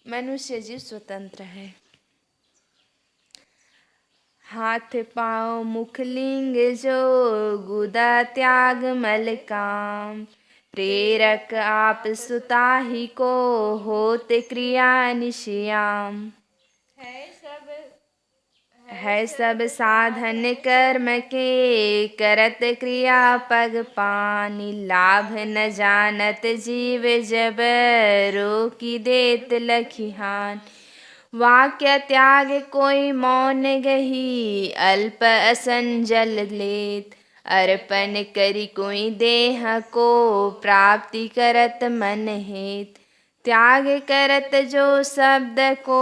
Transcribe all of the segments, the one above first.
मनुष्य जीव स्वतंत्र है। हाथ पाँव मुख लिंग जो गुदा त्याग मल काम। प्रेरक आप सुताहि को होते क्रिया निशियाम। है सब साधन कर्म के करत क्रिया पग पानी। लाभ न जानत जीव जब रोकी देत लखिहान। वाक्य त्याग कोई मौन गही अल्प असंजल लेत। अर्पण करी कोई देह को प्राप्ति करत मन हेत। त्याग करत जो शब्द को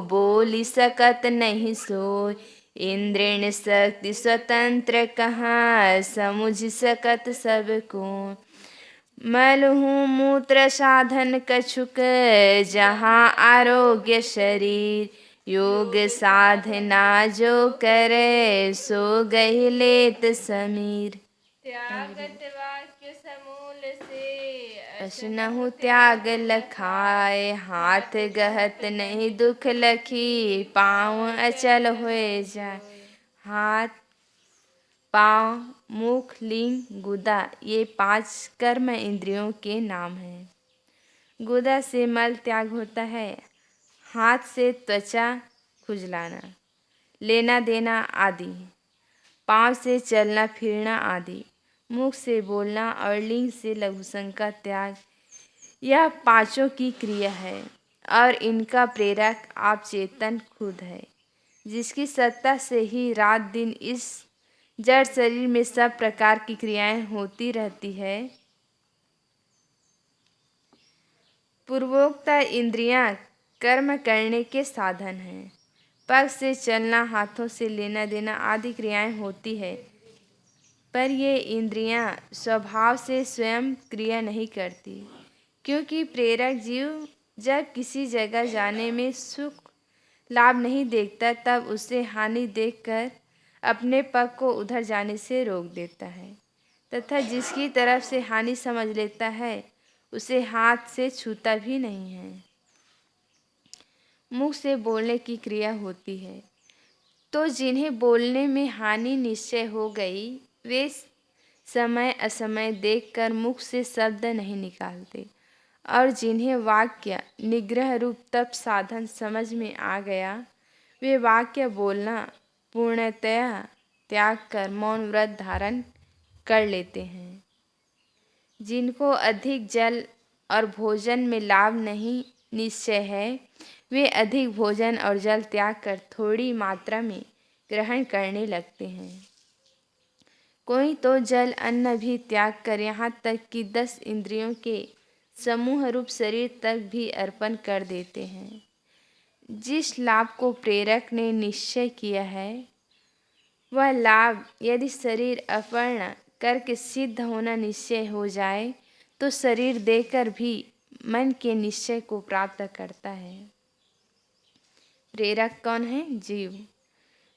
बोली सकत नहीं सोय। इंद्रिण शक्ति स्वतंत्र कहाँ समुझ सकत सबको। मल हूँ मूत्र साधन कछुक जहाँ आरोग्य शरीर। योग साधना जो करे सो गहि लेत समीर। त्यागत वाक्य समूल से असनहु त्याग लखाए। हाथ गहत नहीं दुख लखी पाँव अचल होए जाए। हाथ पाँव मुख लिंग गुदा ये 5 कर्म इंद्रियों के नाम हैं। गुदा से मल त्याग होता है। हाथ से त्वचा खुजलाना लेना देना आदि। पाँव से चलना फिरना आदि। मुख से बोलना और लिंग से लघुशंका का त्याग। यह 5 की क्रिया है और इनका प्रेरक आप चेतन खुद है, जिसकी सत्ता से ही रात दिन इस जड़ शरीर में सब प्रकार की क्रियाएं होती रहती है। पूर्वोक्त इंद्रियां कर्म करने के साधन हैं। पग से चलना हाथों से लेना देना आदि क्रियाएं होती है, पर ये इंद्रियां स्वभाव से स्वयं क्रिया नहीं करती, क्योंकि प्रेरक जीव जब किसी जगह जाने में सुख लाभ नहीं देखता तब उसे हानि देखकर अपने पग को उधर जाने से रोक देता है, तथा जिसकी तरफ से हानि समझ लेता है उसे हाथ से छूता भी नहीं है। मुख से बोलने की क्रिया होती है, तो जिन्हें बोलने में हानि निश्चय हो गई वे समय असमय देखकर मुख से शब्द नहीं निकालते, और जिन्हें वाक्य निग्रह रूप तप साधन समझ में आ गया वे वाक्य बोलना पूर्णतया त्याग कर मौन व्रत धारण कर लेते हैं। जिनको अधिक जल और भोजन में लाभ नहीं निश्चय है वे अधिक भोजन और जल त्याग कर थोड़ी मात्रा में ग्रहण करने लगते हैं। कोई तो जल अन्न भी त्याग कर यहाँ तक कि 10 इंद्रियों के समूह रूप शरीर तक भी अर्पण कर देते हैं। जिस लाभ को प्रेरक ने निश्चय किया है वह लाभ यदि शरीर अर्पण करके सिद्ध होना निश्चय हो जाए तो शरीर देकर भी मन के निश्चय को प्राप्त करता है। प्रेरक कौन है? जीव,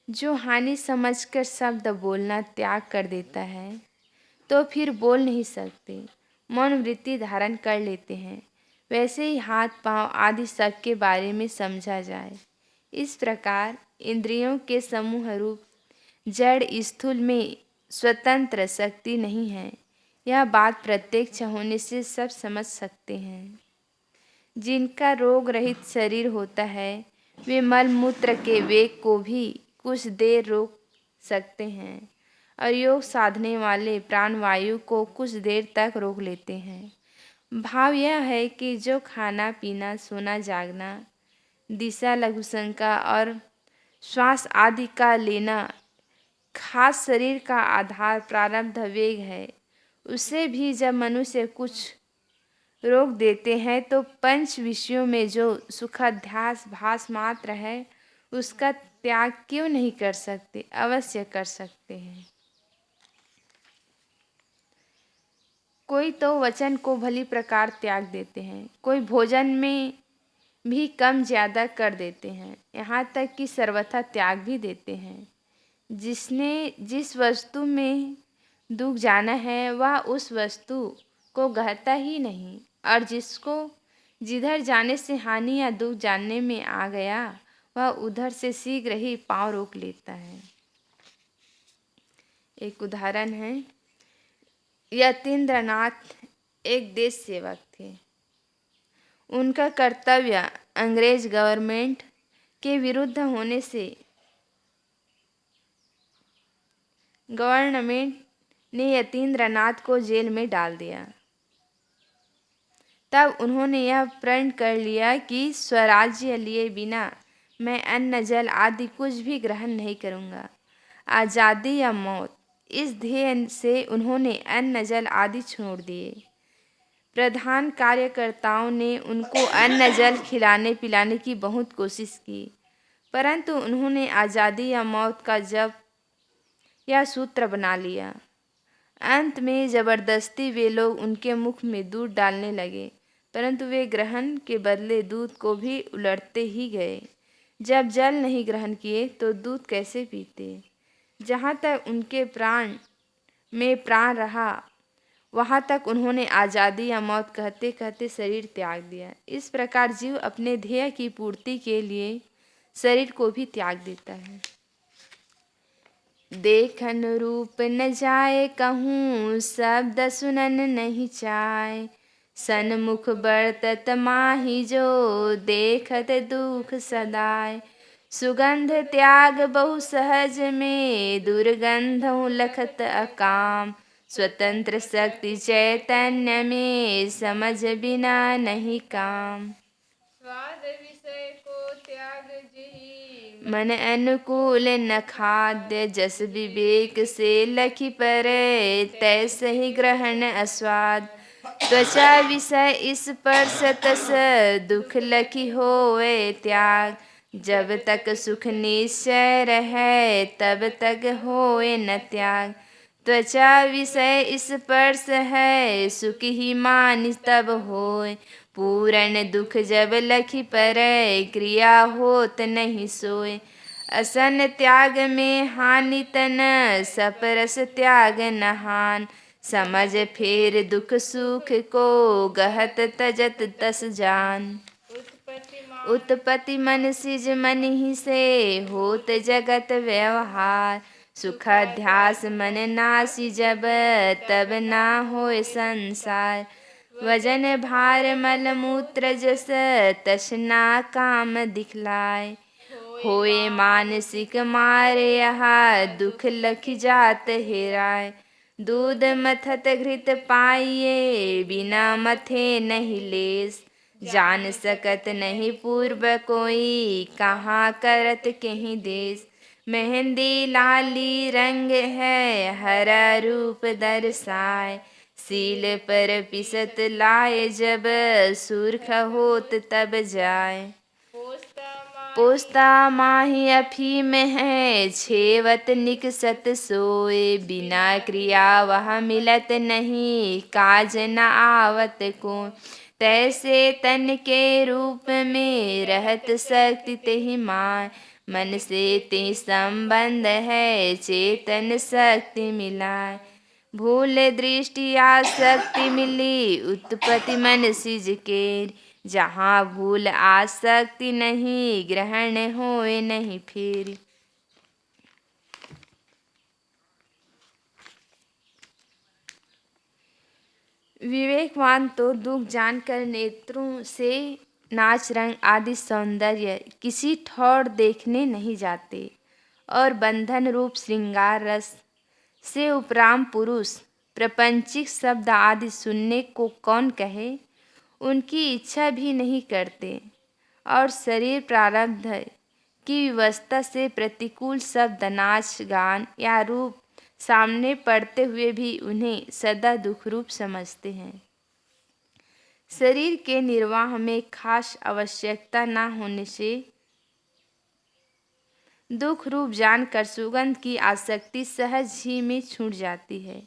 जो हानि समझकर शब्द बोलना त्याग कर देता है तो फिर बोल नहीं सकते, मौन वृत्ति धारण कर लेते हैं। वैसे ही हाथ पांव आदि सब के बारे में समझा जाए। इस प्रकार इंद्रियों के समूह रूप जड़ स्थूल में स्वतंत्र शक्ति नहीं है, यह बात प्रत्यक्ष होने से सब समझ सकते हैं। जिनका रोग रहित शरीर होता है वे मल मूत्र के वेग को भी कुछ देर रोक सकते हैं और योग साधने वाले प्राणवायु को कुछ देर तक रोक लेते हैं। भाव यह है कि जो खाना पीना सोना जागना दिशा लघुशंका और श्वास आदि का लेना खास शरीर का आधार प्रारब्ध वेग है, उसे भी जब मनुष्य कुछ रोक देते हैं तो पंच विषयों में जो सुखाध्यास भास मात्र है उसका त्याग क्यों नहीं कर सकते? अवश्य कर सकते हैं। कोई तो वचन को भली प्रकार त्याग देते हैं, कोई भोजन में भी कम ज्यादा कर देते हैं, यहाँ तक कि सर्वथा त्याग भी देते हैं। जिसने जिस वस्तु में दुख जाना है वह उस वस्तु को गहता ही नहीं, और जिसको जिधर जाने से हानि या दुख जानने में आ गया, वह उधर से शीघ्र ही पांव रोक लेता है। एक उदाहरण है, यतीन्द्रनाथ एक देश सेवक थे। उनका कर्तव्य अंग्रेज गवर्नमेंट के विरुद्ध होने से गवर्नमेंट ने यतीन्द्रनाथ को जेल में डाल दिया। तब उन्होंने यह प्रण कर लिया कि स्वराज्य लिए बिना मैं अन्न जल आदि कुछ भी ग्रहण नहीं करूँगा, आज़ादी या मौत। इस ध्येय से उन्होंने अन्न जल आदि छोड़ दिए। प्रधान कार्यकर्ताओं ने उनको अन्न जल खिलाने पिलाने की बहुत कोशिश की, परंतु उन्होंने आज़ादी या मौत का जप या सूत्र बना लिया। अंत में जबरदस्ती वे लोग उनके मुख में दूध डालने लगे, परंतु वे ग्रहण के बदले दूध को भी उलटते ही गए। जब जल नहीं ग्रहण किए तो दूध कैसे पीते? जहाँ तक उनके प्राण में प्राण रहा, वहाँ तक उन्होंने आज़ादी या मौत कहते कहते शरीर त्याग दिया। इस प्रकार जीव अपने ध्येय की पूर्ति के लिए शरीर को भी त्याग देता है। देखन रूप न जाए कहूँ, शब्द सुनन नहीं चाय। सन्मुख बरतत माही जो, देखत दुख सदाय। सुगंध त्याग बहु सहज में, दुर्गंधों लखत अकाम। स्वतंत्र शक्ति चैतन्य में, समझ बिना नहीं काम। स्वाद विषय को त्याग जही, मन अनुकूल न खाद्य। जस विवेक से लखी परे, तैसे ही ग्रहण अस्वाद। त्वचा विषय स्पर्श तस, दुख लखी होए त्याग। जब तक सुख निश्चय रहे, तब तक होए न त्याग। त्वचा विषय स्पर्श है, सुख ही मान तब होए। पूर्ण दुख जब लखी परै, क्रिया होत नहीं सोए। असन त्याग में हानि तन, सपरस त्याग न हान। समझ फेर दुख सुख को, गहत तजत तस जान। उत्पत्ति मन सिज मन ही से, होत जगत व्यवहार। सुखाध्यास मन नासी जब, तब ना होए संसार। वजन भार मल मूत्र जस, तृष्णा काम दिखलाय। होए मानसिक मार यहा, दुख लख जात हेराय। दूध मथत घृत पाइये, बिना मथे नहीं लेस। जान सकत नहीं पूर्व कोई, कहाँ करत कहीं देश। मेहंदी लाली रंग है, हरा रूप दर्शाय। सील पर पिसत लाए जब, सुर्ख होत तब जाय। पोस्ता माही अफीम है, छेवत निकसत सोए। बिना क्रिया वह मिलत नहीं, काज न आवत को। तैसे तन के रूप में, रहत शक्ति तेहि माय। मन से ते संबंध है, चेतन शक्ति मिलाय। भूल दृष्टि आसक्ति मिली, उत्पत्ति मन सिज केर। जहाँ भूल आसक्ति नहीं, ग्रहण होए नहीं फिर। विवेकवान तो दुख जानकर नेत्रों से नाच रंग आदि सौंदर्य किसी ठौर देखने नहीं जाते, और बंधन रूप श्रृंगार रस से उपराम पुरुष प्रपंचिक शब्द आदि सुनने को कौन कहे, उनकी इच्छा भी नहीं करते। और शरीर प्रारब्ध की व्यवस्था से प्रतिकूल शब्द, नाच गान या रूप सामने पड़ते हुए भी उन्हें सदा दुख रूप समझते हैं। शरीर के निर्वाह में खास आवश्यकता न होने से दुख रूप जानकर सुगंध की आसक्ति सहज ही में छूट जाती है।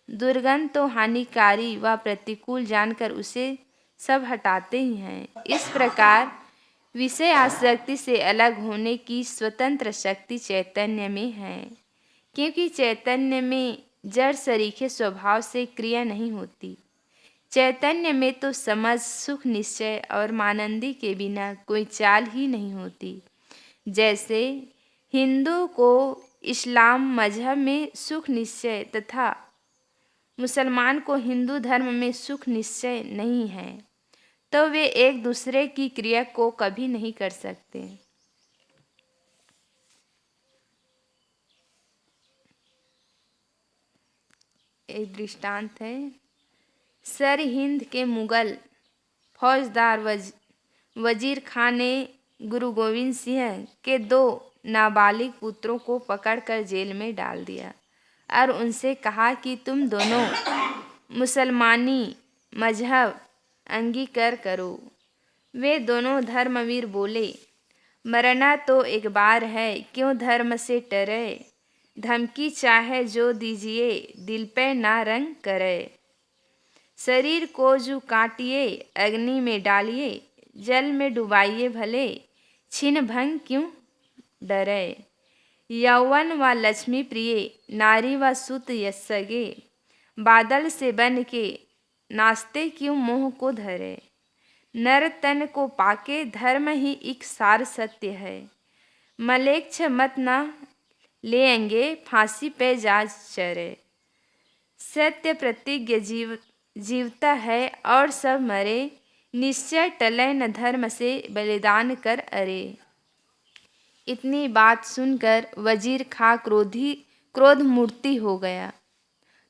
दुर्गंध तो हानिकारी व प्रतिकूल जानकर उसे सब हटाते ही हैं। इस प्रकार विषय आसक्ति से अलग होने की स्वतंत्र शक्ति चैतन्य में है, क्योंकि चैतन्य में जड़ सरीखे स्वभाव से क्रिया नहीं होती। चैतन्य में तो समझ, सुख, निश्चय और मानंदी के बिना कोई चाल ही नहीं होती। जैसे हिंदू को इस्लाम मजहब में सुख निश्चय तथा मुसलमान को हिंदू धर्म में सुख निश्चय नहीं है, तो वे एक दूसरे की क्रिया को कभी नहीं कर सकते। एक दृष्टांत है। सर हिंद के मुगल फौजदार वजीर खान ने गुरु गोविंद सिंह के 2 नाबालिग पुत्रों को पकड़कर जेल में डाल दिया और उनसे कहा कि तुम दोनों मुसलमानी मजहब अंगीकार करो। वे दोनों धर्मवीर बोले, मरना तो एक बार है, क्यों धर्म से डरे। धमकी चाहे जो दीजिए, दिल पे ना रंग करे। शरीर को जो काटिए, अग्नि में डालिए, जल में डुबाइए भले, छिन भंग क्यों डरे। यौवन व लक्ष्मी प्रिय, नारी व सुत यस्सगे, बादल से बन के नाचते क्यों मोह को धरे। नर तन को पाके, धर्म ही एक सार सत्य है। मलेच्छ मत न लेंगे, फांसी पे जा चरे। सत्य प्रतिज्ञ जीवता है और सब मरे, निश्चय टले न धर्म से बलिदान कर अरे। इतनी बात सुनकर वजीर खां क्रोध मूर्ति हो गया।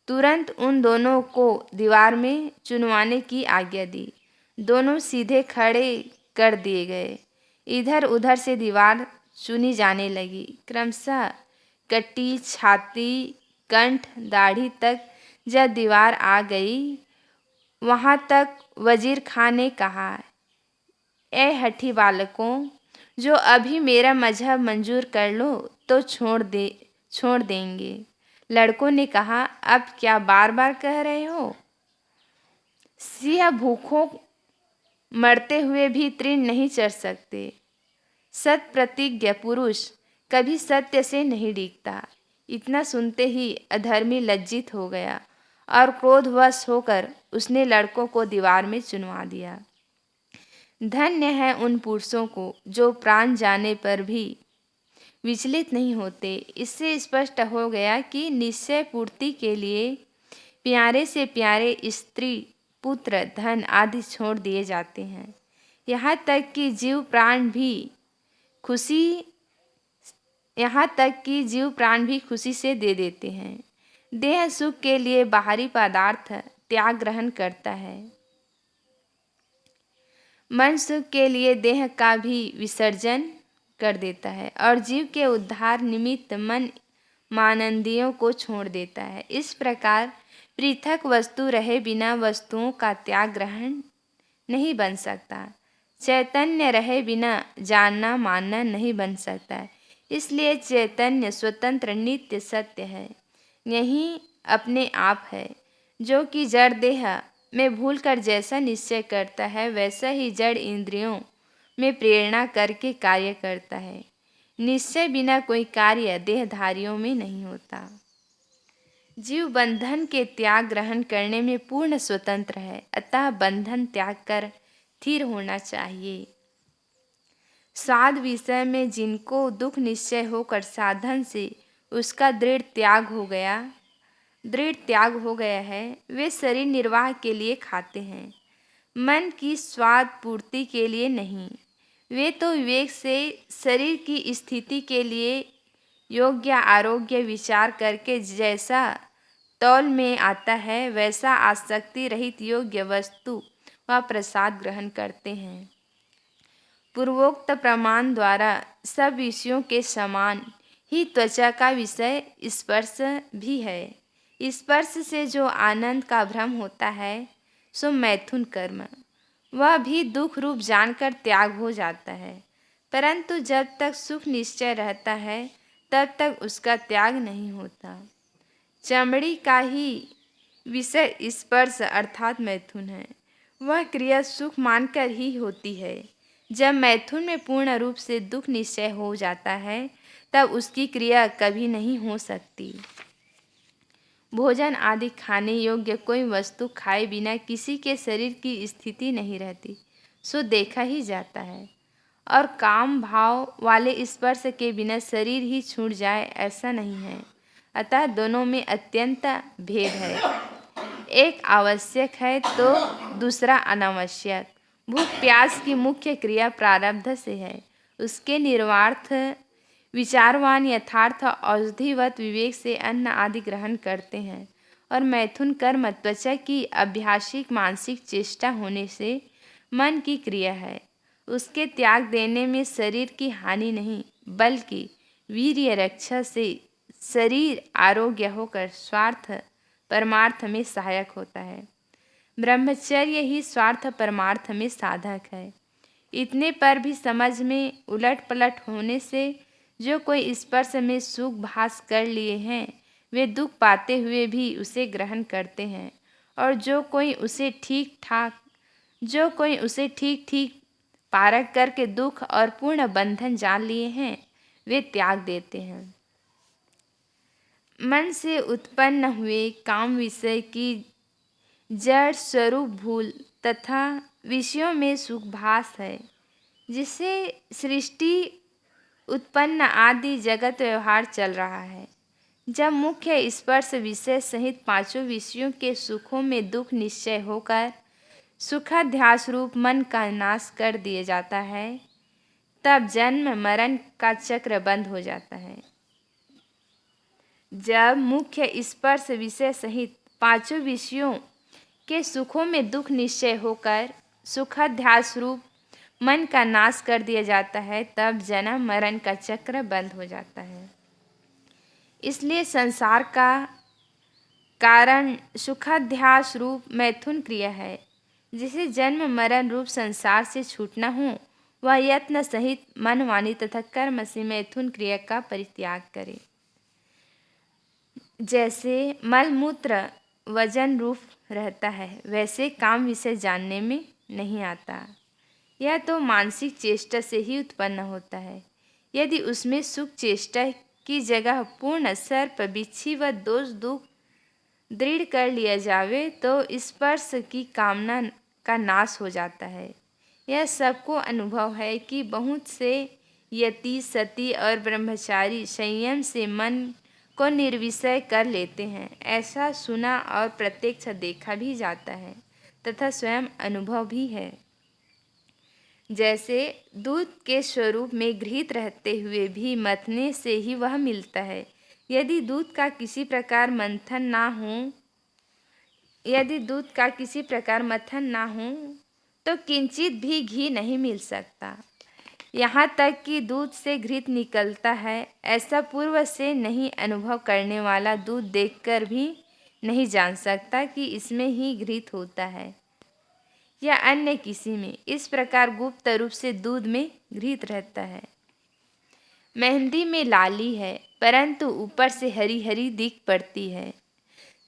तुरंत उन दोनों को दीवार में चुनवाने की आज्ञा दी। दोनों सीधे खड़े कर दिए गए। इधर उधर से दीवार चुनी जाने लगी। क्रमशः कटी, छाती, कंठ, दाढ़ी तक जब दीवार आ गई, वहाँ तक वजीर खां ने कहा, ए हठी बालकों, जो अभी मेरा मजहब मंजूर कर लो तो छोड़ देंगे। लड़कों ने कहा, अब क्या बार बार कह रहे हो। सिंह भूखों मरते हुए भी तृण नहीं चढ़ सकते। सत प्रतिज्ञ पुरुष कभी सत्य से नहीं डिगता। इतना सुनते ही अधर्मी लज्जित हो गया और क्रोधवश होकर उसने लड़कों को दीवार में चुनवा दिया। धन्य है उन पुरुषों को जो प्राण जाने पर भी विचलित नहीं होते। इससे स्पष्ट हो गया कि निश्चय पूर्ति के लिए प्यारे से प्यारे स्त्री, पुत्र, धन आदि छोड़ दिए जाते हैं। यहाँ तक कि जीव प्राण भी खुशी से दे देते हैं। देह सुख के लिए बाहरी पदार्थ त्याग ग्रहण करता है। मन सुख के लिए देह का भी विसर्जन कर देता है और जीव के उद्धार निमित्त मन मानंदियों को छोड़ देता है। इस प्रकार पृथक वस्तु रहे बिना वस्तुओं का त्याग ग्रहण नहीं बन सकता। चैतन्य रहे बिना जानना मानना नहीं बन सकता। इसलिए चैतन्य स्वतंत्र नित्य सत्य है। यही अपने आप है, जो कि जड़ देह में भूलकर जैसा निश्चय करता है, वैसा ही जड़ इंद्रियों में प्रेरणा करके कार्य करता है। निश्चय बिना कोई कार्य देहधारियों में नहीं होता। जीव बंधन के त्याग ग्रहण करने में पूर्ण स्वतंत्र है, अतः बंधन त्याग कर स्थिर होना चाहिए। साध विषय में जिनको दुख निश्चय होकर साधन से उसका दृढ़ त्याग हो गया है, वे शरीर निर्वाह के लिए खाते हैं, मन की स्वाद पूर्ति के लिए नहीं। वे तो विवेक से शरीर की स्थिति के लिए योग्य आरोग्य विचार करके जैसा तौल में आता है, वैसा आसक्ति रहित योग्य वस्तु व प्रसाद ग्रहण करते हैं। पूर्वोक्त प्रमाण द्वारा सब विषयों के समान ही त्वचा का विषय स्पर्श भी है। स्पर्श से जो आनंद का भ्रम होता है, सो मैथुन कर्म, वह भी दुख रूप जानकर त्याग हो जाता है। परंतु जब तक सुख निश्चय रहता है, तब तक उसका त्याग नहीं होता। चमड़ी का ही विषय स्पर्श अर्थात मैथुन है। वह क्रिया सुख मानकर ही होती है। जब मैथुन में पूर्ण रूप से दुख निश्चय हो जाता है, तब उसकी क्रिया कभी नहीं हो सकती। भोजन आदि खाने योग्य कोई वस्तु खाए बिना किसी के शरीर की स्थिति नहीं रहती, सो देखा ही जाता है। और काम भाव वाले स्पर्श के बिना शरीर ही छूट जाए ऐसा नहीं है। अतः दोनों में अत्यंत भेद है। एक आवश्यक है तो दूसरा अनावश्यक। भूख प्यास की मुख्य क्रिया प्रारब्ध से है। उसके निर्वार्थ विचारवान यथार्थ औषधिवत विवेक से अन्न आदि ग्रहण करते हैं। और मैथुन कर्म त्वचा की अभ्यासिक मानसिक चेष्टा होने से मन की क्रिया है। उसके त्याग देने में शरीर की हानि नहीं, बल्कि वीर्य रक्षा से शरीर आरोग्य होकर स्वार्थ परमार्थ में सहायक होता है। ब्रह्मचर्य ही स्वार्थ परमार्थ में साधक है। इतने पर भी समझ में उलट पलट होने से जो कोई स्पर्श में सुख भास कर लिए हैं, वे दुख पाते हुए भी उसे ग्रहण करते हैं। और जो कोई उसे ठीक ठीक पारक करके दुख और पूर्ण बंधन जान लिए हैं, वे त्याग देते हैं। मन से उत्पन्न हुए काम विषय की जड़ स्वरूप भूल तथा विषयों में सुखभास है, जिससे सृष्टि उत्पन्न आदि जगत व्यवहार चल रहा है। जब मुख्य स्पर्श विषय सहित पांचों विषयों के सुखों में दुख निश्चय होकर सुखाध्यास रूप मन का नाश कर दिया जाता है, तब जन्म मरण का चक्र बंद हो जाता है। जब मुख्य स्पर्श विषय सहित पांचों विषयों के सुखों में दुख निश्चय होकर सुखाध्यास रूप मन का नाश कर दिया जाता है, तब जन्म मरण का चक्र बंद हो जाता है। इसलिए संसार का कारण सुखाध्यास रूप मैथुन क्रिया है। जिसे जन्म मरण रूप संसार से छूटना हो, वह यत्न सहित मन वाणी तथा कर्म से मैथुन क्रिया का परित्याग करे। जैसे मलमूत्र वजन रूप रहता है, वैसे काम विषय जानने में नहीं आता। यह तो मानसिक चेष्टा से ही उत्पन्न होता है। यदि उसमें सुख चेष्टा की जगह पूर्ण सर्प बिच्छी व दोष दुख दृढ़ कर लिया जावे, तो स्पर्श की कामना का नाश हो जाता है। यह सबको अनुभव है कि बहुत से यति सती और ब्रह्मचारी संयम से मन को निर्विषय कर लेते हैं। ऐसा सुना और प्रत्यक्ष देखा भी जाता है तथा स्वयं अनुभव भी है। जैसे दूध के स्वरूप में घृत रहते हुए भी मथने से ही वह मिलता है। यदि दूध का किसी प्रकार मंथन ना हो तो किंचित भी घी नहीं मिल सकता। यहाँ तक कि दूध से घृत निकलता है, ऐसा पूर्व से नहीं अनुभव करने वाला दूध देखकर भी नहीं जान सकता कि इसमें ही घृत होता है या अन्य किसी में। इस प्रकार गुप्त रूप से दूध में घृत रहता है। मेहंदी में लाली है, परंतु ऊपर से हरी हरी दिख पड़ती है।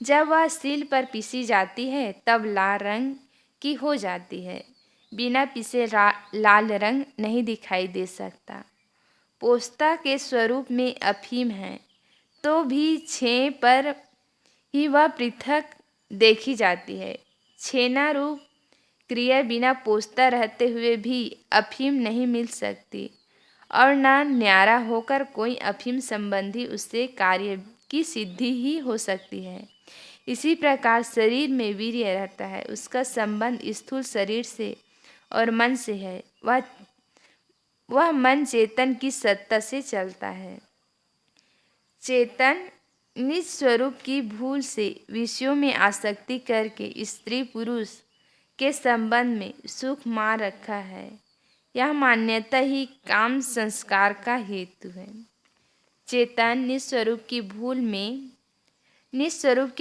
जब वह सील पर पीसी जाती है, तब लाल रंग की हो जाती है। बिना पीसे लाल रंग नहीं दिखाई दे सकता। पोस्ता के स्वरूप में अफीम है, तो भी छें पर ही वह पृथक देखी जाती है। छेना रूप क्रिया बिना पोस्ता रहते हुए भी अफीम नहीं मिल सकती, और न न्यारा होकर कोई अफीम संबंधी उससे कार्य की सिद्धि ही हो सकती है। इसी प्रकार शरीर में वीर्य रहता है, उसका संबंध स्थूल शरीर से और मन से है। वह मन चेतन की सत्ता से चलता है। चेतन निज स्वरूप की भूल से विषयों में आसक्ति करके स्त्री पुरुष के संबंध में सुख मान रखा है। यह मान्यता ही काम संस्कार का हेतु है। चेतन निस्वरूप के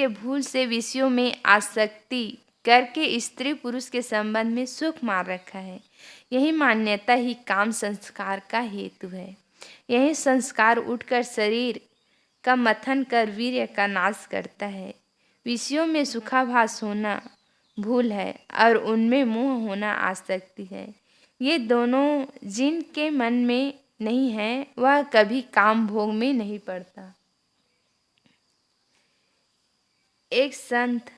भूल से विषयों में आसक्ति करके स्त्री पुरुष के संबंध में सुख मान रखा है। यही मान्यता ही काम संस्कार का हेतु है। यही संस्कार उठकर शरीर का मथन कर वीर्य का नाश करता है। विषयों में सुखाभास होना भूल है और उनमें मोह होना आसक्ति है। ये दोनों जिनके मन में नहीं है, वह कभी काम भोग में नहीं पड़ता। एक संत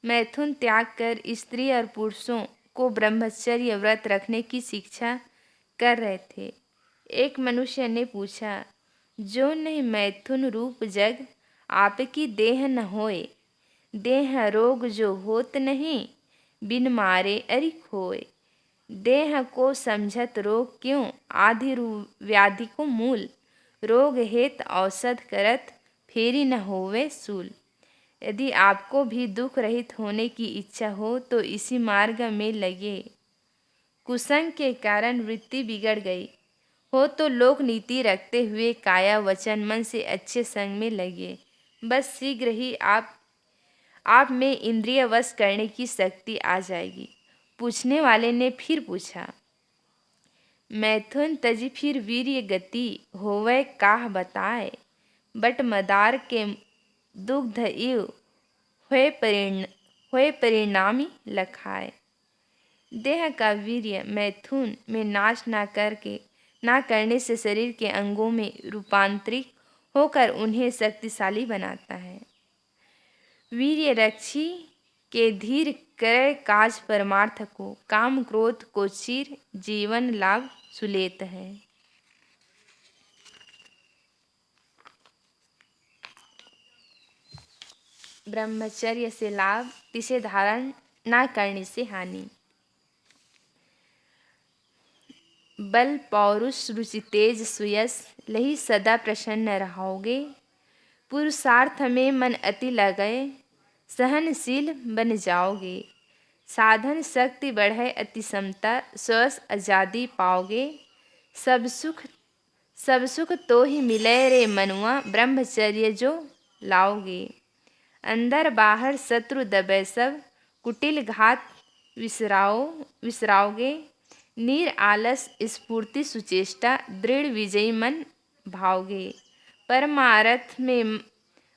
मैथुन त्याग कर स्त्री और पुरुषों को ब्रह्मचर्य व्रत रखने की शिक्षा कर रहे थे। एक मनुष्य ने पूछा, जो नहीं मैथुन रूप जग आपकी देह न होए, देह रोग जो होत नहीं, बिन मारे अरि खोए। देह को समझत रोग क्यों, आधि व्याधि को मूल। रोग हेत औषध करत, फेरी न होवे सूल। यदि आपको भी दुख रहित होने की इच्छा हो तो इसी मार्ग में लगे। कुसंग के कारण वृत्ति बिगड़ गई हो तो लोक नीति रखते हुए काया वचन मन से अच्छे संग में लगे। बस शीघ्र ही आप में इंद्रिय वश करने की शक्ति आ जाएगी। पूछने वाले ने फिर पूछा, मैथुन तजी फिर वीर्य गति होवे काह बताए। बट मदार के दुग्ध इव होए परिणामी लखाए। देह का वीर्य मैथुन में नाश ना करने से शरीर के अंगों में रूपांतरित होकर उन्हें शक्तिशाली बनाता है। वीर्य रक्षी के धीर क्रय काज परमार्थ को, काम क्रोध को चीर जीवन लाभ सुलेत है। ब्रह्मचर्य से लाभ, तिसे धारण ना करने से हानि। बल पौरुष रुचि तेज सुयस लही सदा प्रसन्न रहोगे। पुरुषार्थ में मन अति लगाए, सहनशील बन जाओगे। साधन शक्ति बढ़े अति समता, स्वस्थ आजादी पाओगे। सब सुख तो ही मिले रे मनुआ, ब्रह्मचर्य जो लाओगे। अंदर बाहर शत्रु दबे सब, कुटिल घात विसराओगे। नीर आलस स्फूर्ति सुचेष्टा, दृढ़ विजयी मन भाओगे।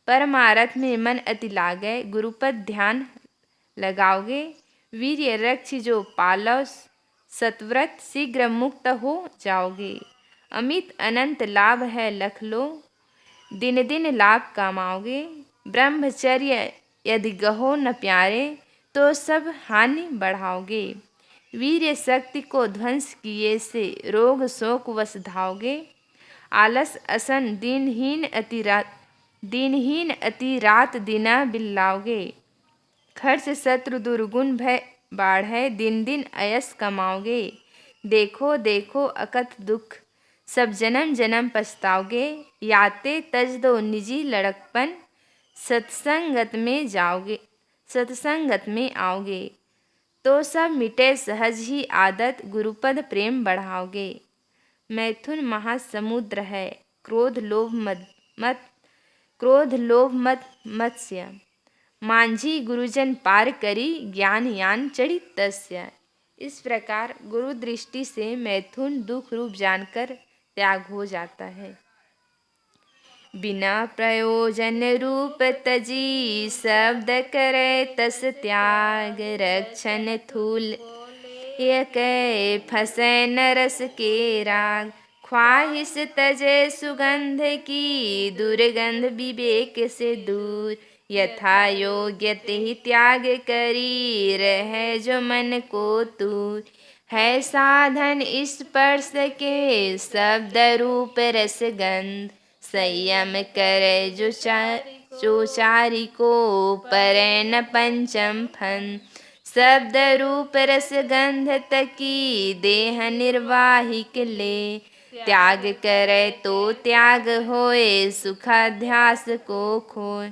परमारथ में मन अति लागे, गुरुपद ध्यान लगाओगे। वीर्य रक्ष जो पालो सत्व्रत, शीघ्र मुक्त हो जाओगे। अमित अनंत लाभ है लख लो, दिन दिन लाभ कमाओगे। ब्रह्मचर्य यदि गहो न प्यारे, तो सब हानि बढ़ाओगे। वीर्य शक्ति को ध्वंस किए से रोग शोक वश धाओगे। आलस असन दिनहीन अति रात दिना बिल्लाओगे। खर्च शत्रु दुर्गुण भय बाढ़े, दिन दिन अयस कमाओगे। देखो देखो अकथ दुख, सब जन्म जन्म पछताओगे। याते तज दो निजी लड़कपन, सत्संगत में आओगे। तो सब मिटे सहज ही आदत, गुरुपद प्रेम बढ़ाओगे। मैथुन महासमुद्र है, क्रोध लोभ मत मत्स्य। मांझी गुरुजन पार करी, ज्ञान यान चढ़ी तस्य। इस प्रकार गुरु दृष्टि से मैथुन दुख रूप जानकर त्याग हो जाता है। बिना प्रयोजन रूप तजी, शब्द करे तस त्याग। रक्षण थूल यकै फसै नरस के राग। ख्वाहिश तजे सुगंध की, दुर्गंध विवेक से दूर। यथा योग्य तेहि त्याग करी, रहे जो मन को दूर। है साधन स्पर्श के, शब्द रूप रस गंध। संयम करे जो चारी को, परे न पंचम फंद। शब्द रूप रस गंध तकी, देह निर्वाहिक ले। त्याग करे तो त्याग होए, सुखाध्यास को खोए।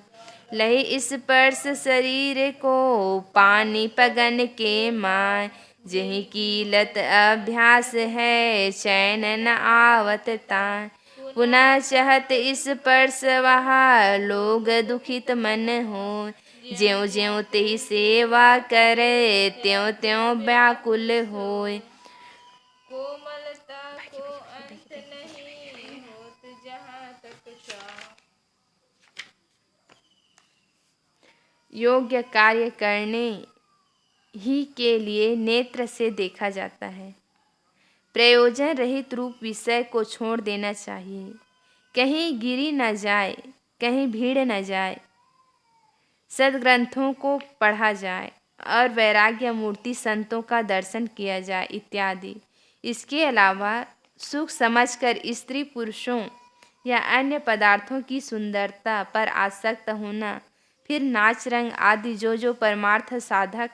लहि स्पर्श शरीर को, पानी पगन के माय। जही की लत अभ्यास है, चैन न आवत ताय। पुनः चाहत स्पर्श वहा, लोग दुखित मन हो। ज्यों ज्यों तेहि सेवा करे, त्यों त्यों व्याकुल होय। कोमलता को अंत नहीं होत, जहाँ तक चाह। योग्य कार्य करने ही के लिए नेत्र से देखा जाता है। प्रयोजन रहित रूप विषय को छोड़ देना चाहिए। कहीं गिरी न जाए, कहीं भीड़ न जाए। सदग्रंथों को पढ़ा जाए और वैराग्य मूर्ति संतों का दर्शन किया जाए इत्यादि। इसके अलावा सुख समझकर स्त्री पुरुषों या अन्य पदार्थों की सुंदरता पर आसक्त होना, फिर नाच रंग आदि जो परमार्थ साधक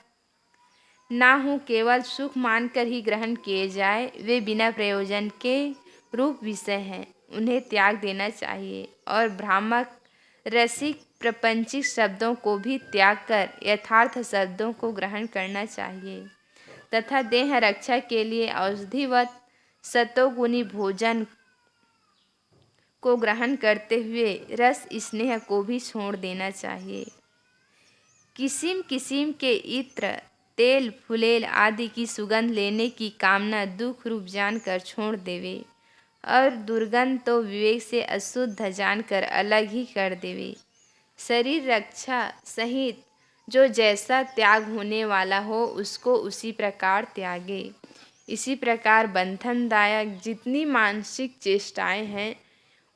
ना हो केवल सुख मानकर ही ग्रहण किए जाए, वे बिना प्रयोजन के रूप विषय हैं, उन्हें त्याग देना चाहिए और भ्रामक रसिक प्रपंचिक शब्दों को भी त्याग कर यथार्थ शब्दों को ग्रहण करना चाहिए तथा देह रक्षा के लिए औषधिवत सतोगुणी भोजन को ग्रहण करते हुए रस स्नेह को भी छोड़ देना चाहिए। किसिम किसिम के इत्र तेल फुलेल आदि की सुगंध लेने की कामना दुख रूप जानकर छोड़ देवे और दुर्गंध तो विवेक से अशुद्ध जानकर अलग ही कर देवे। शरीर रक्षा सहित जो जैसा त्याग होने वाला हो उसको उसी प्रकार त्यागे। इसी प्रकार बंधनदायक जितनी मानसिक चेष्टाएं हैं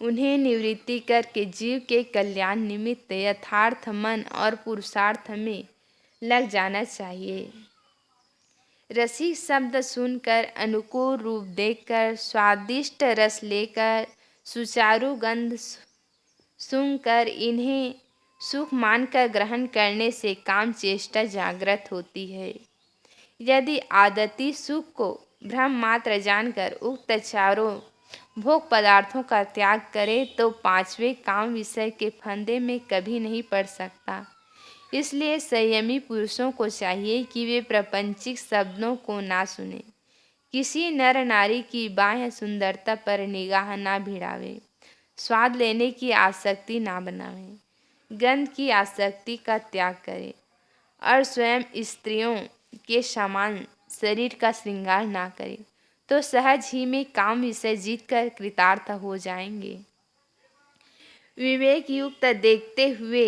उन्हें निवृत्ति करके जीव के कल्याण निमित्त यथार्थ मन और पुरुषार्थ में लग जाना चाहिए। रसिक शब्द सुनकर अनुकूल रूप देखकर स्वादिष्ट रस लेकर सुचारू गंध सूंघकर इन्हें सुख मानकर ग्रहण करने से काम चेष्टा जागृत होती है। यदि आदती सुख को भ्रम मात्र जानकर उक्त चारों भोग पदार्थों का त्याग करे तो पांचवें काम विषय के फंदे में कभी नहीं पड़ सकता। इसलिए संयमी पुरुषों को चाहिए कि वे प्रपंचिक शब्दों को ना सुने, किसी नर नारी की बाह्य सुंदरता पर निगाह ना भिड़ावे, स्वाद लेने की आसक्ति ना बनावे, गंध की आसक्ति का त्याग करे और स्वयं स्त्रियों के समान शरीर का श्रृंगार ना करे तो सहज ही में काम विषय जीतकर कृतार्थ हो जाएंगे। विवेक युक्त देखते हुए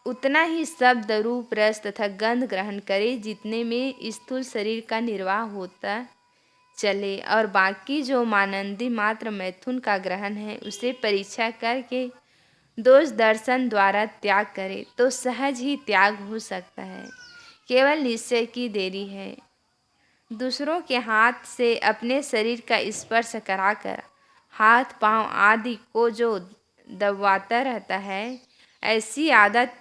उतना ही शब्द रूप रस तथा गंध ग्रहण करे जितने में स्थूल शरीर का निर्वाह होता चले और बाकी जो मानंदी मात्र मैथुन का ग्रहण है उसे परीक्षा करके दोष दर्शन द्वारा त्याग करे तो सहज ही त्याग हो सकता है। केवल निश्चय की देरी है। दूसरों के हाथ से अपने शरीर का स्पर्श कराकर हाथ पांव आदि को जो दबाता रहता है, ऐसी आदत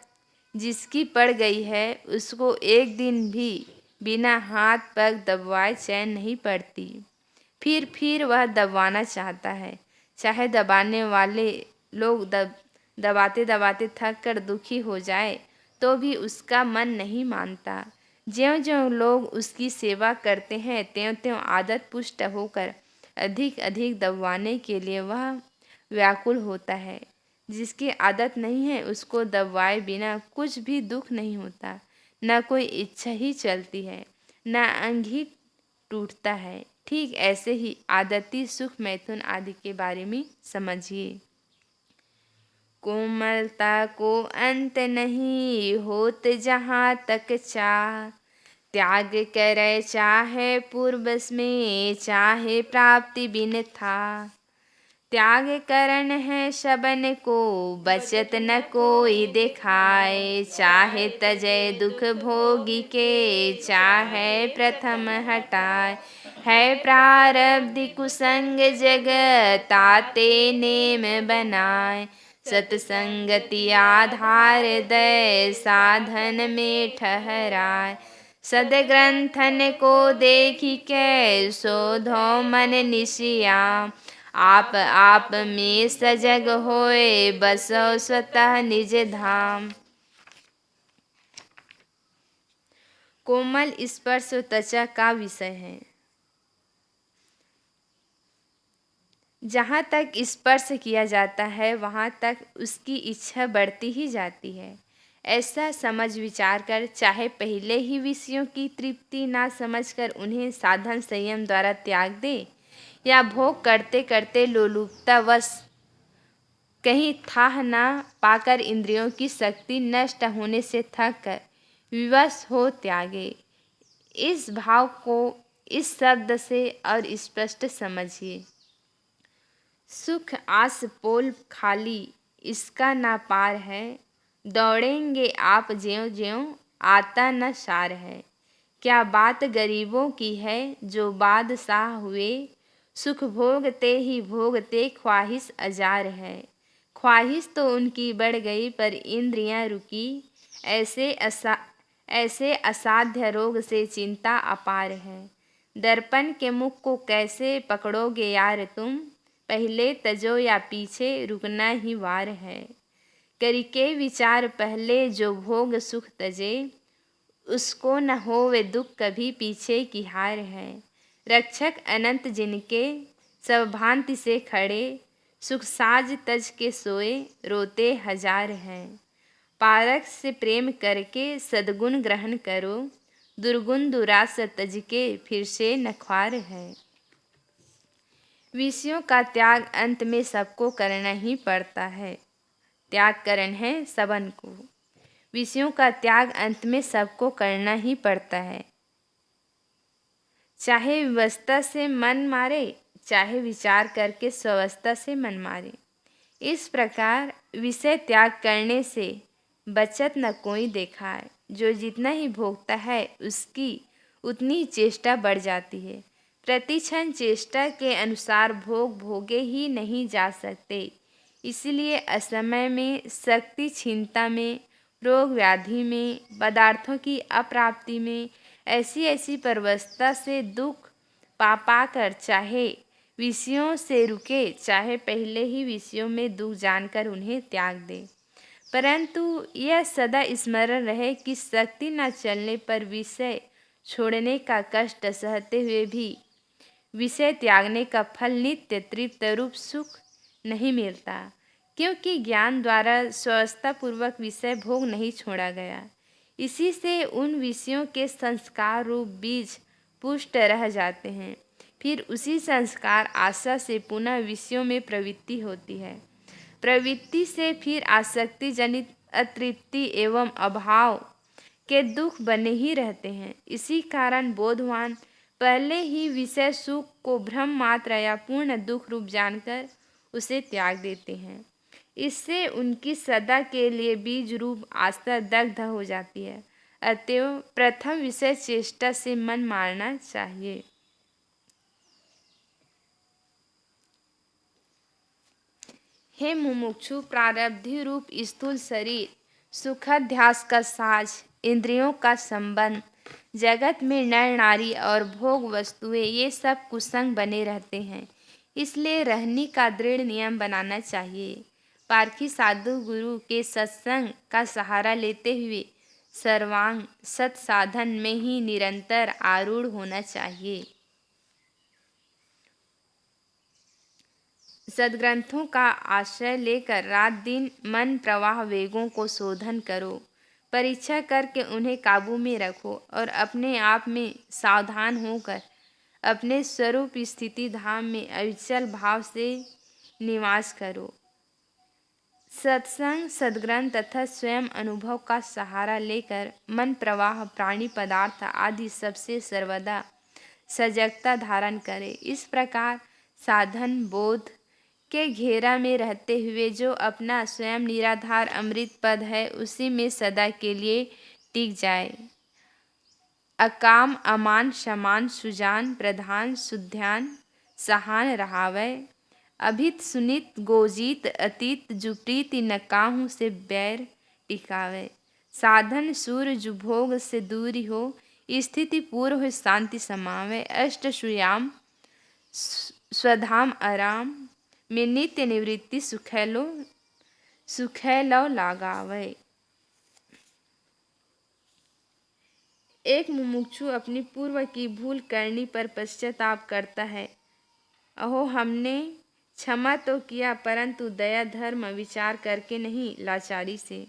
जिसकी पड़ गई है उसको एक दिन भी बिना हाथ पग दबाए चैन नहीं पड़ती। फिर वह दबाना चाहता है, चाहे दबाने वाले लोग दबाते दबाते थक कर दुखी हो जाए तो भी उसका मन नहीं मानता। ज्यों-ज्यों लोग उसकी सेवा करते हैं त्यों-त्यों आदत पुष्ट होकर अधिक अधिक दबाने के लिए वह व्याकुल होता है। जिसकी आदत नहीं है उसको दबाए बिना कुछ भी दुख नहीं होता, न कोई इच्छा ही चलती है, न अंग ही टूटता है। ठीक ऐसे ही आदती सुख मैथुन आदि के बारे में समझिए। कोमलता को अंत नहीं होत जहाँ तक चाह, त्याग करे चाहे पूर्व में चाहे प्राप्ति बिन था। त्याग करन है शबन को बचत न कोई दिखाए, चाहे तजय दुख भोगी के चाहे प्रथम हटाए। है प्रारब्धि कुसंग जग ताते नेम बनाए, सतसंगति आधार दय साधन में ठहराए। सदग्रंथन को देखी के शोधो मन निशियाम, आप में सजग होए बसो स्वतः निज धाम। कोमल स्पर्श त्वचा का विषय है। जहाँ तक स्पर्श किया जाता है वहाँ तक उसकी इच्छा बढ़ती ही जाती है। ऐसा समझ विचार कर चाहे पहले ही विषयों की तृप्ति ना समझकर उन्हें साधन संयम द्वारा त्याग दे या भोग करते करते लोलुपतावश कहीं थाह ना पाकर इंद्रियों की शक्ति नष्ट होने से थक कर विवश हो त्यागे। इस भाव को इस शब्द से और स्पष्ट समझिए। सुख आस पोल खाली इसका ना पार है, दौड़ेंगे आप ज्यों ज्यों आता न सार है। क्या बात गरीबों की है जो बादशाह हुए, सुख भोगते ही भोगते ख्वाहिश अजार है। ख्वाहिश तो उनकी बढ़ गई पर इंद्रियां रुकी, ऐसे असाध्य रोग से चिंता अपार है। दर्पण के मुख को कैसे पकड़ोगे यार तुम, पहले तजो या पीछे रुकना ही वार है। करके विचार पहले जो भोग सुख तजे, उसको न होवे दुख कभी पीछे की हार है। रक्षक अनंत जिनके सब भांति से खड़े, सुख साज तज के सोए रोते हजार हैं। पारक से प्रेम करके सद्गुण ग्रहण करो, दुर्गुण दुरास तज के फिर से नख्वार है। विषयों का त्याग अंत में सबको करना ही पड़ता है। त्याग करण है सबन को। विषयों का त्याग अंत में सबको करना ही पड़ता है, चाहे विवशता से मन मारे, चाहे विचार करके स्वस्थता से मन मारे। इस प्रकार विषय त्याग करने से बचत न कोई देखा है। जो जितना ही भोगता है उसकी उतनी चेष्टा बढ़ जाती है। प्रति क्षण चेष्टा के अनुसार भोग भोगे ही नहीं जा सकते। इसलिए असमय में, शक्ति क्षीणता में, रोग व्याधि में, पदार्थों की अप्राप्ति में, ऐसी परवस्था से दुख पाकर चाहे विषयों से रुके, चाहे पहले ही विषयों में दुख जानकर उन्हें त्याग दे। परंतु यह सदा स्मरण रहे कि शक्ति न चलने पर विषय छोड़ने का कष्ट सहते हुए भी विषय त्यागने का फल नित्य तृप्त रूप सुख नहीं मिलता, क्योंकि ज्ञान द्वारा स्वस्थतापूर्वक विषय भोग नहीं छोड़ा गया। इसी से उन विषयों के संस्कार रूप बीज पुष्ट रह जाते हैं। फिर उसी संस्कार आशा से पुनः विषयों में प्रवृत्ति होती है। प्रवृत्ति से फिर आसक्ति जनित अतृप्ति एवं अभाव के दुख बने ही रहते हैं। इसी कारण बोधवान पहले ही विषय सुख को भ्रम मात्र या पूर्ण दुख रूप जानकर उसे त्याग देते हैं। इससे उनकी सदा के लिए बीज रूप आस्था दग्ध हो जाती है। अतएव प्रथम विषय चेष्टा से मन मारना चाहिए। हे मुमुक्षु, प्रारब्धि रूप स्थूल शरीर, सुखाध्यास का साज, इंद्रियों का संबंध, जगत में नर नारी और भोग वस्तुएं, ये सब कुसंग बने रहते हैं। इसलिए रहनी का दृढ़ नियम बनाना चाहिए। पारखी साधु गुरु के सत्संग का सहारा लेते हुए सर्वांग सत साधन में ही निरंतर आरूढ़ होना चाहिए। सद्ग्रंथों का आश्रय लेकर रात दिन मन प्रवाह वेगों को शोधन करो। परीक्षा करके उन्हें काबू में रखो और अपने आप में सावधान होकर अपने स्वरूप स्थिति धाम में अविचल भाव से निवास करो। सत्संग, सद्ग्रंथ तथा स्वयं अनुभव का सहारा लेकर मन प्रवाह, प्राणी पदार्थ आदि सबसे सर्वदा सजगता धारण करे। इस प्रकार साधन बोध के घेरा में रहते हुए जो अपना स्वयं निराधार अमृत पद है उसी में सदा के लिए टिक जाए। अकाम अमान शमान सुजान प्रधान सुध्यान सहान रहावै, अभित सुनित गोजीत अतीत जुप्रीति न काहू से बैर टिकावे। साधन सूर जुभोग से दूरी हो, स्थिति पूर्व शांति समावे। अष्ट सुयाम स्वधाम आराम में नित्य निवृत्ति सुखैलो लगावे। एक मुमुक्षु अपनी पूर्व की भूल करने पर पश्चाताप करता है। अहो, हमने क्षमा तो किया परंतु दया धर्म विचार करके नहीं, लाचारी से।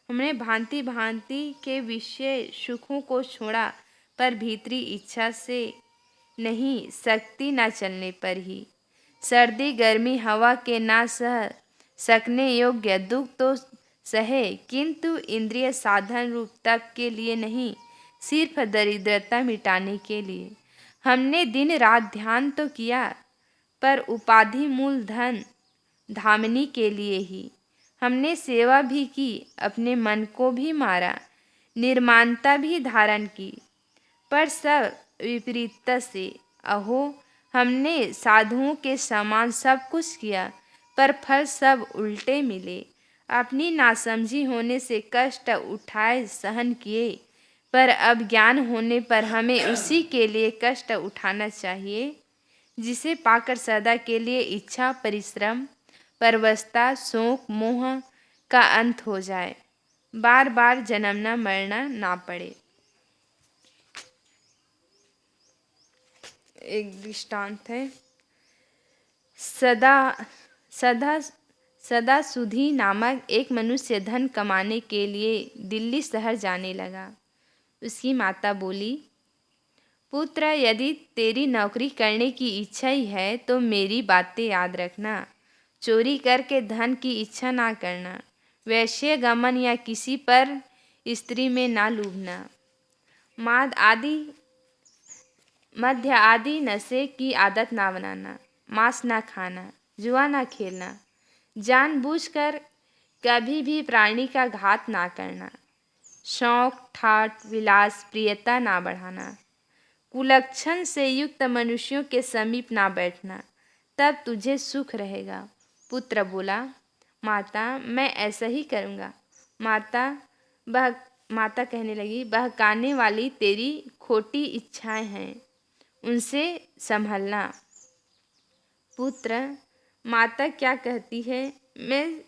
हमने भांति भांति के विषय सुखों को छोड़ा पर भीतरी इच्छा से नहीं, शक्ति न चलने पर ही। सर्दी गर्मी हवा के ना सह सकने योग्य दुख तो सहे, किंतु इंद्रिय साधन रूप तप के लिए नहीं, सिर्फ दरिद्रता मिटाने के लिए। हमने दिन रात ध्यान तो किया पर उपाधि मूल धन धामनी के लिए ही। हमने सेवा भी की, अपने मन को भी मारा, निर्माणता भी धारण की, पर सब विपरीतता से। अहो, हमने साधुओं के समान सब कुछ किया, पर फल सब उल्टे मिले। अपनी नासमझी होने से कष्ट उठाए सहन किए, पर अब ज्ञान होने पर हमें उसी के लिए कष्ट उठाना चाहिए जिसे पाकर सदा के लिए इच्छा, परिश्रम, परवशता, शोक, मोह का अंत हो जाए, बार बार जन्मना मरना ना पड़े। एक दृष्टांत है। सदा सदा सदा सुधी नामक एक मनुष्य धन कमाने के लिए दिल्ली शहर जाने लगा। उसकी माता बोली, पुत्र, यदि तेरी नौकरी करने की इच्छा ही है तो मेरी बातें याद रखना। चोरी करके धन की इच्छा ना करना, वैश्य गमन या किसी पर स्त्री में ना लूभना, मद्य आदि नशे की आदत ना बनाना, मांस ना खाना, जुआ ना खेलना, जानबूझकर कभी भी प्राणी का घात ना करना, शौक, ठाट, विलास, प्रियता ना बढ़ाना, कुलक्षण से युक्त मनुष्यों के समीप ना बैठना, तब तुझे सुख रहेगा। पुत्र बोला, माता, मैं ऐसा ही करूँगा। माता कहने लगी, बहकाने वाली तेरी खोटी इच्छाएं हैं, उनसे संभलना। पुत्र, माता क्या कहती है, मैं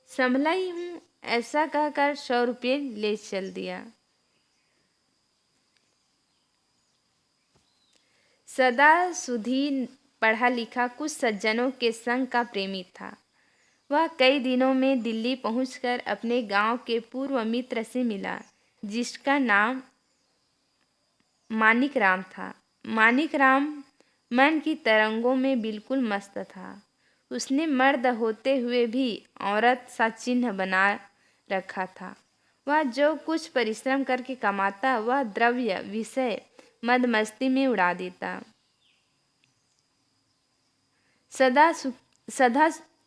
संभला ही हूँ, ऐसा कहकर 100 रुपये ले चल दिया। सदा सुधी पढ़ा लिखा कुछ सज्जनों के संग का प्रेमी था। वह कई दिनों में दिल्ली पहुंचकर अपने गांव के पूर्व मित्र से मिला, जिसका नाम मानिक राम था। मानिक राम मन की तरंगों में बिल्कुल मस्त था। उसने मर्द होते हुए भी औरत सा चिन्ह बना रखा था। वह जो कुछ परिश्रम करके कमाता, वह द्रव्य विषय मद मस्ती में उड़ा देता।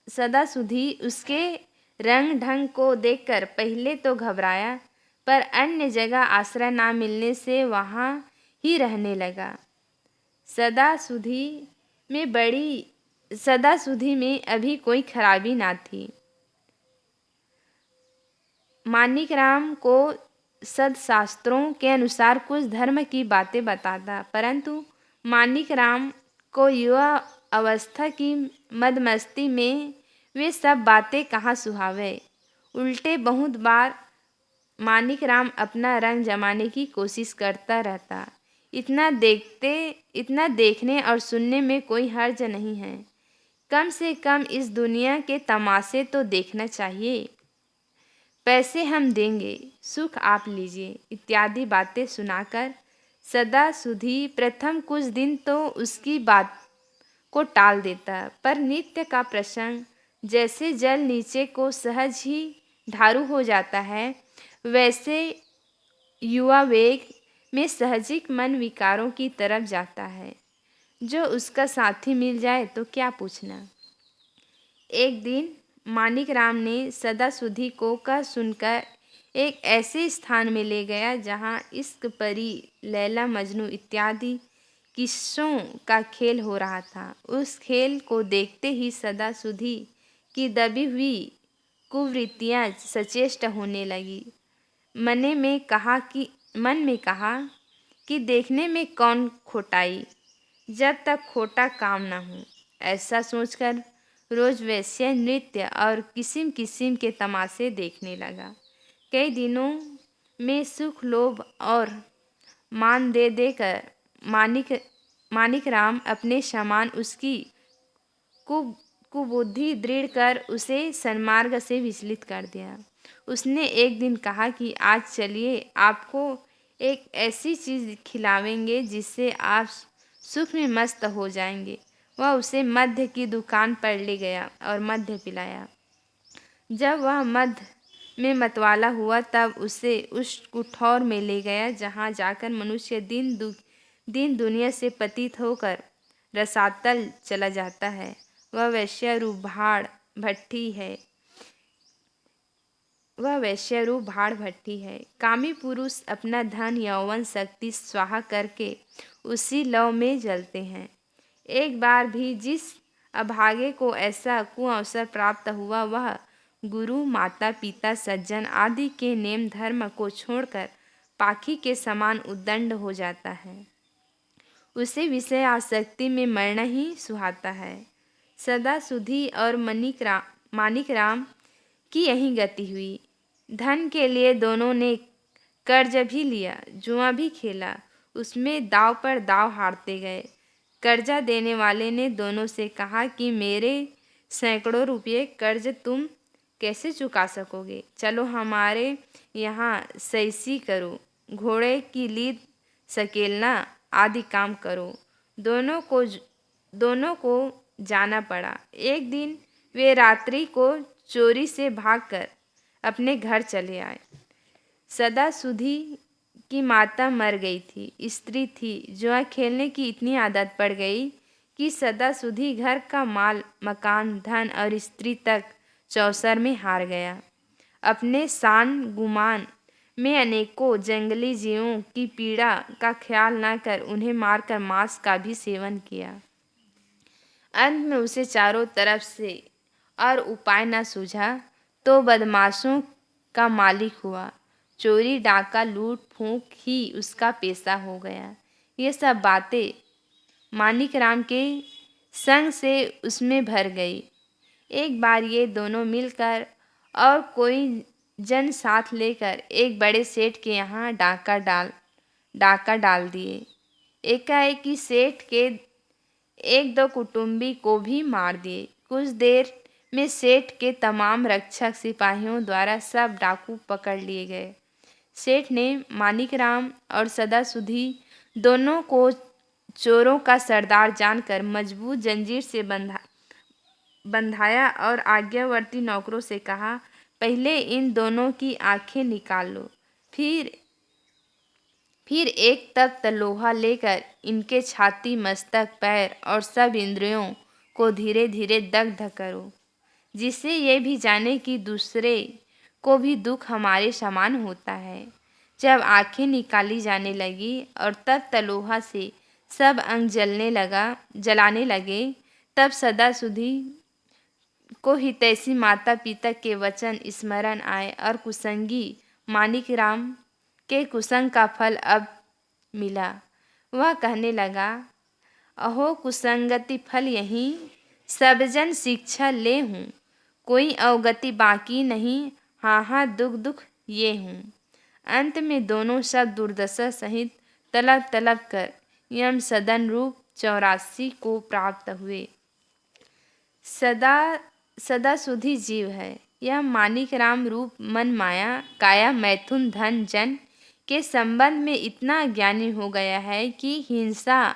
सदा सुधी उसके रंग ढंग को देखकर पहले तो घबराया, पर अन्य जगह आश्रय ना मिलने से वहाँ ही रहने लगा। सदा सुधी में अभी कोई खराबी ना थी। मानिक राम को सदशास्त्रों के अनुसार कुछ धर्म की बातें बताता, परंतु मानिक राम को युवा अवस्था की मदमस्ती में वे सब बातें कहाँ सुहावे। उल्टे बहुत बार मानिक राम अपना रंग जमाने की कोशिश करता रहता। इतना देखने और सुनने में कोई हर्ज नहीं है। कम से कम इस दुनिया के तमाशे तो देखना चाहिए। पैसे हम देंगे, सुख आप लीजिए, इत्यादि बातें सुनाकर सदा सुधी प्रथम कुछ दिन तो उसकी बात को टाल देता, पर नित्य का प्रसंग जैसे जल नीचे को सहज ही ढारू हो जाता है, वैसे युवा वेग में सहजिक मन विकारों की तरफ जाता है। जो उसका साथी मिल जाए तो क्या पूछना। एक दिन मानिक राम ने सदा सुधी को कह सुनकर एक ऐसे स्थान में ले गया जहाँ इश्क परी, लैला मजनू इत्यादि किस्सों का खेल हो रहा था। उस खेल को देखते ही सदा सुधी की दबी हुई कुवृत्तियाँ सचेष्ट होने लगी। मन में कहा कि देखने में कौन खोटाई, जब तक खोटा काम न हो। ऐसा सोचकर रोज वैश्य नृत्य और किस्म किस्म के तमाशे देखने लगा। कई दिनों में सुख, लोभ और मान दे देकर मानिक राम अपने समान उसकी कुबुद्धि दृढ़ कर उसे सन्मार्ग से विचलित कर दिया। उसने एक दिन कहा कि आज चलिए, आपको एक ऐसी चीज़ खिलावेंगे जिससे आप सुख में मस्त हो जाएंगे। वह उसे मद्य की दुकान पर ले गया और मद्य पिलाया। जब वह मद्य में मतवाला हुआ तब उसे उस कुठौर में ले गया जहाँ जाकर मनुष्य दिन दुनिया से पतित होकर रसातल चला जाता है। वह वैश्य रूभाड़ भट्टी है। वह वैश्यरूप भाड़ भट्टी है। कामी पुरुष अपना धन यौवन शक्ति स्वाहा करके उसी लौ में जलते हैं। एक बार भी जिस अभागे को ऐसा कुअवसर प्राप्त हुआ, वह गुरु माता पिता सज्जन आदि के नेम धर्म को छोड़कर पाखी के समान उद्दंड हो जाता है। उसे विषय आसक्ति में मरना ही सुहाता है। सदा सुधी और मानिक राम की यही गति हुई। धन के लिए दोनों ने कर्ज भी लिया, जुआ भी खेला, उसमें दाव पर दाव हारते गए। कर्जा देने वाले ने दोनों से कहा कि मेरे सैकड़ों रुपये कर्ज तुम कैसे चुका सकोगे? चलो हमारे यहाँ सैसी करो, घोड़े की लीद सकेलना आदि काम करो। दोनों को जाना पड़ा। एक दिन वे रात्रि को चोरी से भागकर अपने घर चले आए। सदा सुधी की माता मर गई थी। स्त्री थी। जुआ खेलने की इतनी आदत पड़ गई कि सदा सुधी घर का माल मकान धन और स्त्री तक चौसर में हार गया। अपने शान गुमान में अनेकों जंगली जीवों की पीड़ा का ख्याल न कर उन्हें मारकर मांस का भी सेवन किया। अंत में उसे चारों तरफ से और उपाय न सूझा तो बदमाशों का मालिक हुआ। चोरी डाका लूट फूंक ही उसका पेशा हो गया। ये सब बातें मानिक राम के संग से उसमें भर गई। एक बार ये दोनों मिलकर और कोई जन साथ लेकर एक बड़े सेठ के यहाँ डाका डाल दिए। एकाएकी सेठ के एक दो कुटुंबी को भी मार दिए। कुछ देर में सेठ के तमाम रक्षक सिपाहियों द्वारा सब डाकू पकड़ लिए गए। सेठ ने मानिकराम और सदा सुधी दोनों को चोरों का सरदार जानकर मजबूत जंजीर से बंधाया और आज्ञावर्ती नौकरों से कहा, पहले इन दोनों की आंखें निकाल लो, फिर एक तख्त लोहा लेकर इनके छाती मस्तक पैर और सब इंद्रियों को धीरे धीरे दग्ध करो, जिससे ये भी जाने कि दूसरे को भी दुख हमारे समान होता है। जब आंखें निकाली जाने लगी और तख्त लोहा से सब अंग जलाने लगे, तब सदा सुधी को हितैषी माता पिता के वचन स्मरण आए और कुसंगी मानिकराम के कुसंग का फल अब मिला। वह कहने लगा, अहो कुसंगति फल यही, सब जन शिक्षा ले हूँ, कोई अवगति बाकी नहीं, हाँ दुख ये हूँ। अंत में दोनों सब दुर्दशा सहित तलब कर यम सदन रूप 84 को प्राप्त हुए। सदा सुधी जीव है। यह मानिकराम रूप मन माया काया मैथुन धन जन के संबंध में इतना ज्ञानी हो गया है कि हिंसा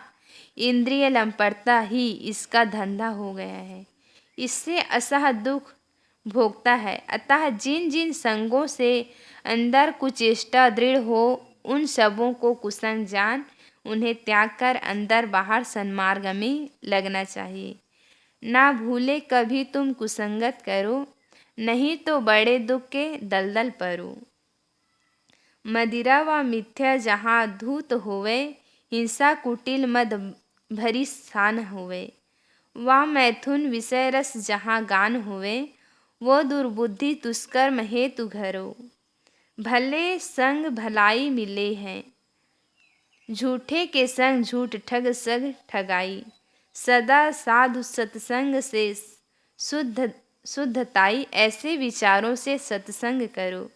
इंद्रिय लंपटता ही इसका धंधा हो गया है। इससे असह दुख भोगता है। अतः जिन जिन संगों से अंदर कुचेष्टा दृढ़ हो, उन सबों को कुसंग जान उन्हें त्याग कर अंदर बाहर सन्मार्ग में लगना चाहिए। ना भूले कभी तुम कुसंगत करो, नहीं तो बड़े दुख के दलदल परो। मदिरा व मिथ्या जहाँ धूत होवे, हिंसा कुटिल मद भरी स्थान होवे। वह मैथुन विषय रस जहाँ गान होवे, वो दुर्बुद्धि दुष्कर्म हेतु घरो। भले संग भलाई मिले हैं, झूठे के संग झूठ ठग सग ठगाई। सदा साधु सत्संग से शुद्धताई, ऐसे विचारों से सत्संग करो।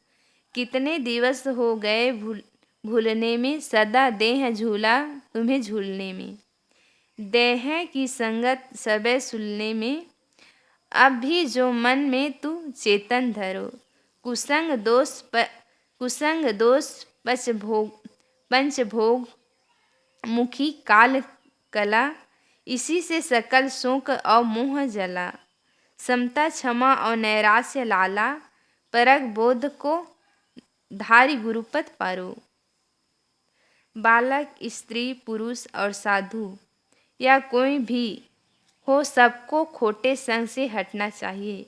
कितने दिवस हो गए भूलने में, सदा देह झूला तुम्हें झूलने में। देह की संगत सबे सुलने में, अब भी जो मन में तू चेतन धरो। कुसंग दोष पंच भोग मुखी काल कला, इसी से सकल शोक और मोह जला। समता क्षमा और नैराश्य लाला, परग बोध को धारी गुरुपद पारो। बालक स्त्री पुरुष और साधु या कोई भी हो, सबको खोटे संग से हटना चाहिए,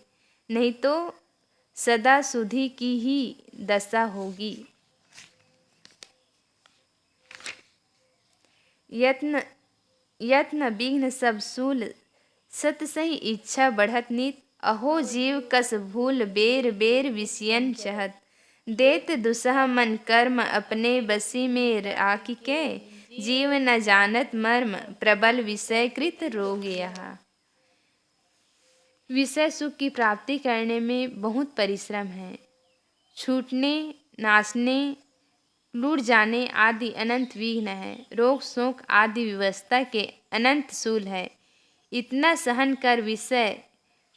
नहीं तो सदा सुधि की ही दशा होगी। यत्न यत्न विघ्न सब सूल, सत सही इच्छा बढ़त नित। अहो जीव कस भूल बेर बेर विषयन चहत। देत दुसह मन कर्म अपने बसी में राखी के। जीव न जानत मर्म प्रबल विषय कृत रोग यह। विषय सुख की प्राप्ति करने में बहुत परिश्रम है। छूटने, नाशने, लूट जाने आदि अनंत विघ्न है। रोग शोक आदि व्यवस्था के अनंत शूल है। इतना सहन कर विषय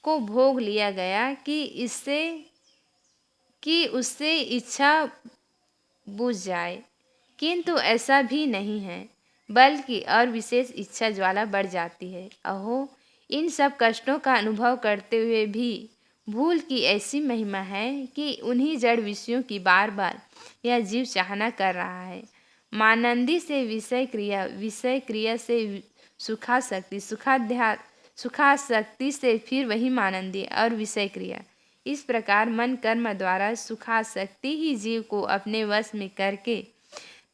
को भोग लिया गया कि उससे इच्छा बुझ जाए, किंतु ऐसा भी नहीं है, बल्कि और विशेष इच्छा ज्वाला बढ़ जाती है। अहो, इन सब कष्टों का अनुभव करते हुए भी भूल की ऐसी महिमा है कि उन्हीं जड़ विषयों की बार बार यह जीव चाहना कर रहा है। मानंदी से विषय क्रिया से सुखासक्ति, सुखासक्ति से फिर वही मानंदी और विषय क्रिया। इस प्रकार मन कर्म द्वारा सुखासक्ति ही जीव को अपने वश में करके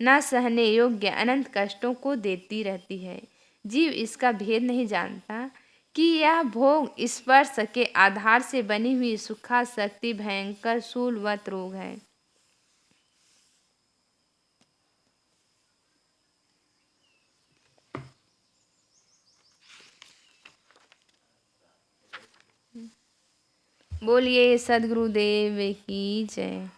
न सहने योग्य अनंत कष्टों को देती रहती है। जीव इसका भेद नहीं जानता कि यह भोग स्पर्श के आधार से बनी हुई सुखासक्ति भयंकर शूलवत रोग है। बोलिए सद्गुरुदेव की जय।